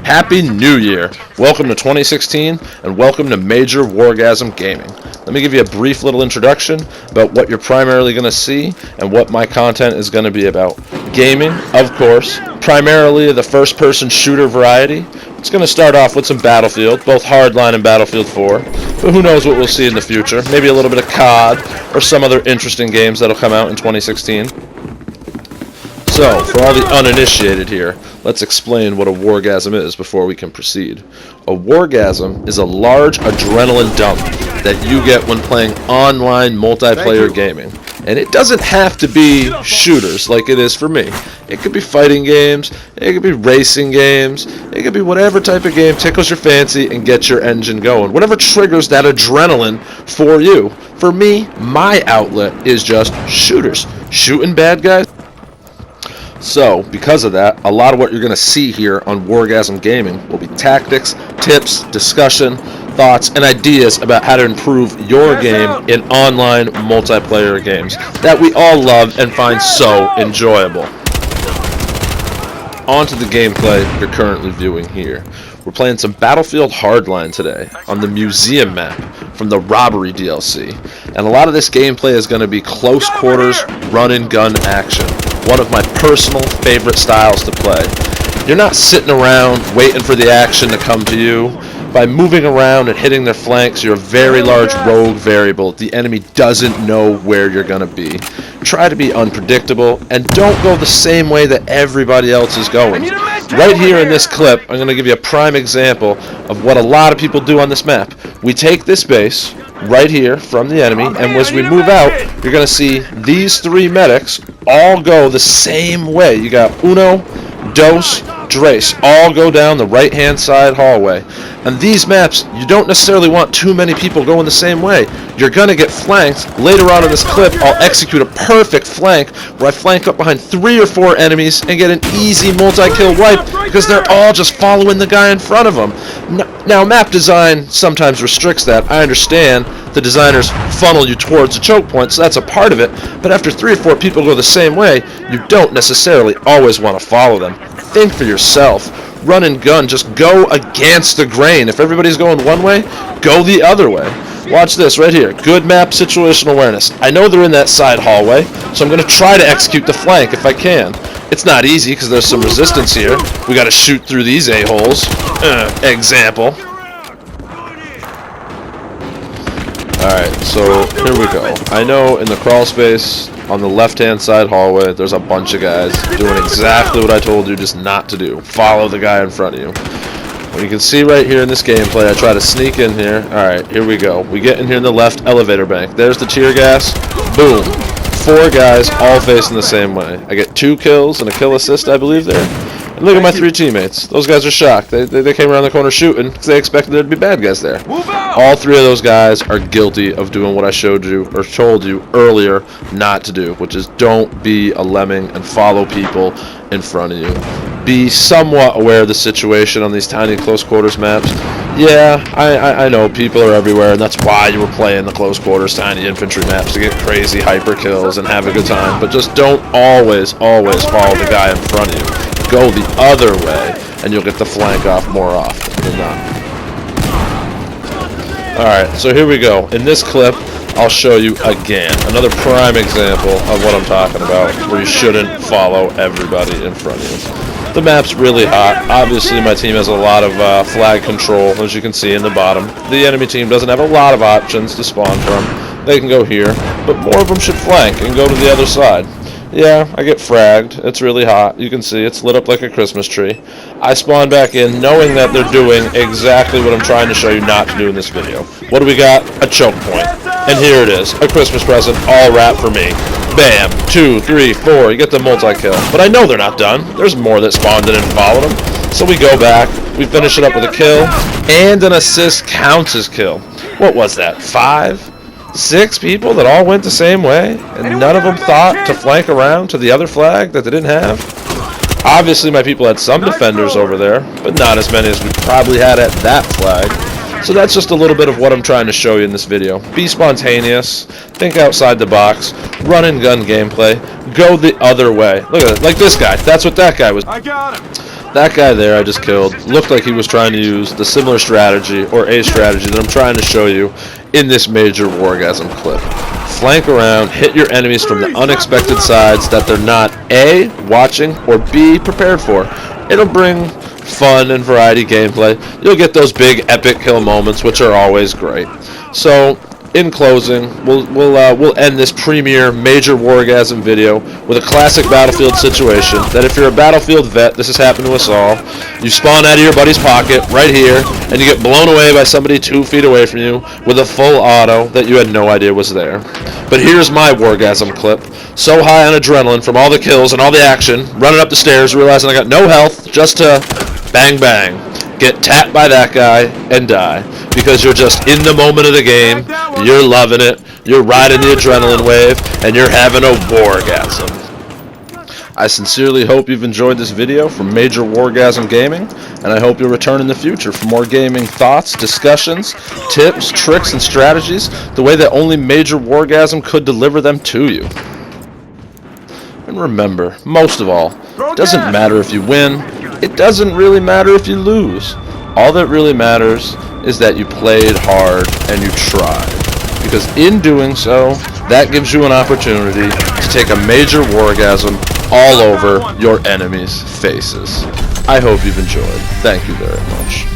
Happy New Year! Welcome to 2016 and welcome to Major Wargasem Gaming. Let me give you a brief little introduction about what you're primarily going to see and what my content is going to be about. Gaming, of course, primarily the first-person shooter variety. It's going to start off with some Battlefield, both Hardline and Battlefield 4, but who knows what we'll see in the future. Maybe a little bit of COD or some other interesting games that'll come out in 2016. So, for all the uninitiated here, let's explain what a wargasm is before we can proceed. A wargasm is a large adrenaline dump that you get when playing online multiplayer gaming. And it doesn't have to be shooters like it is for me. It could be fighting games, it could be racing games, it could be whatever type of game tickles your fancy and gets your engine going. Whatever triggers that adrenaline for you. For me, my outlet is just shooters. Shooting bad guys. So, because of that, a lot of what you're going to see here on Wargasem Gaming will be tactics, tips, discussion, thoughts, and ideas about how to improve your game in online multiplayer games that we all love and find so enjoyable. On to the gameplay you're currently viewing here. We're playing some Battlefield Hardline today on the Museum map from the Robbery DLC. And a lot of this gameplay is going to be close quarters, run and gun action. One of my personal favorite styles to play. You're not sitting around waiting for the action to come to you. By moving around and hitting their flanks, you're a very large rogue variable. The enemy doesn't know where you're going to be. Try to be unpredictable and don't go the same way that everybody else is going. Right here in this clip, I'm going to give you a prime example of what a lot of people do on this map. We take this base right here from the enemy, and as we move out, you're going to see these three medics all go the same way. You got uno, dos, tres, all go down the right-hand side hallway. And these maps, you don't necessarily want too many people going the same way. You're going to get flanked. Later on in this clip, I'll execute a perfect flank where I flank up behind 3 or 4 enemies and get an easy multi-kill wipe because they're all just following the guy in front of them. Now, map design sometimes restricts that. I understand the designers funnel you towards a choke point, so that's a part of it. But after 3 or 4 people go the same way, you don't necessarily always want to follow them. Think for yourself. Run and gun, just go against the grain. If everybody's going one way, go the other way. Watch this right here. Good map situational awareness. I know they're in that side hallway, so I'm going to try to execute the flank if I can. It's not easy because there's some resistance here. We got to shoot through these a-holes. Example. Alright, so here we go. I know in the crawl space on the left-hand side hallway, there's a bunch of guys doing exactly what I told you just not to do. Follow the guy in front of you. Well, you can see right here in this gameplay, I try to sneak in here. Alright, here we go. We get in here in the left elevator bank. There's the tear gas. Boom. 4 guys all facing the same way. I get 2 kills and a kill assist, I believe, there. And look at my 3 teammates. Those guys are shocked. They came around the corner shooting because they expected there to be bad guys there. All 3 of those guys are guilty of doing what I showed you or told you earlier not to do, which is don't be a lemming and follow people in front of you. Be somewhat aware of the situation on these tiny close quarters maps. Yeah, I know people are everywhere, and that's why you were playing the close quarters tiny infantry maps to get crazy hyper kills and have a good time. But just don't always follow the guy in front of you. Go the other way, and you'll get the flank off more often than not. Alright, so here we go. In this clip, I'll show you again another prime example of what I'm talking about, where you shouldn't follow everybody in front of you. The map's really hot. Obviously, my team has a lot of flag control, as you can see in the bottom. The enemy team doesn't have a lot of options to spawn from. They can go here, but more of them should flank and go to the other side. Yeah, I get fragged. It's really hot. You can see it's lit up like a Christmas tree. I spawn back in knowing that they're doing exactly what I'm trying to show you not to do in this video. What do we got? A choke point. And here it is. A Christmas present all wrapped for me. Bam. 2, 3, 4. You get the multi-kill. But I know they're not done. There's more that spawned in and followed them. So we go back. We finish it up with a kill. And an assist counts as kill. What was that? 5? 6 people that all went the same way, and none of them thought to flank around to the other flag that they didn't have? Obviously, my people had some defenders over there, but not as many as we probably had at that flag. So that's just a little bit of what I'm trying to show you in this video. Be spontaneous, think outside the box, run and gun gameplay, go the other way. Look at it, like this guy. That's what that guy was. I got him. That guy there I just killed looked like he was trying to use the similar strategy, or a strategy, that I'm trying to show you in this major Wargasm clip. Flank around, hit your enemies from the unexpected sides that they're not A, watching, or B, prepared for. It'll bring fun and variety gameplay. You'll get those big epic kill moments, which are always great. So, in closing, we'll end this premiere major Wargasm video with a classic Battlefield situation that if you're a Battlefield vet, this has happened to us all. You spawn out of your buddy's pocket right here, and you get blown away by somebody 2 feet away from you with a full auto that you had no idea was there. But here's my Wargasm clip. So high on adrenaline from all the kills and all the action, running up the stairs, realizing I got no health, just to bang bang, get tapped by that guy, and die. Because you're just in the moment of the game, you're loving it, you're riding the adrenaline wave, and you're having a Wargasm. I sincerely hope you've enjoyed this video from Major Wargasm Gaming, and I hope you'll return in the future for more gaming thoughts, discussions, tips, tricks, and strategies, the way that only Major Wargasm could deliver them to you. And remember, most of all, it doesn't matter if you win, it doesn't really matter if you lose. All that really matters is that you played hard and you tried. Because in doing so, that gives you an opportunity to take a major Wargasm all over your enemies' faces. I hope you've enjoyed. Thank you very much.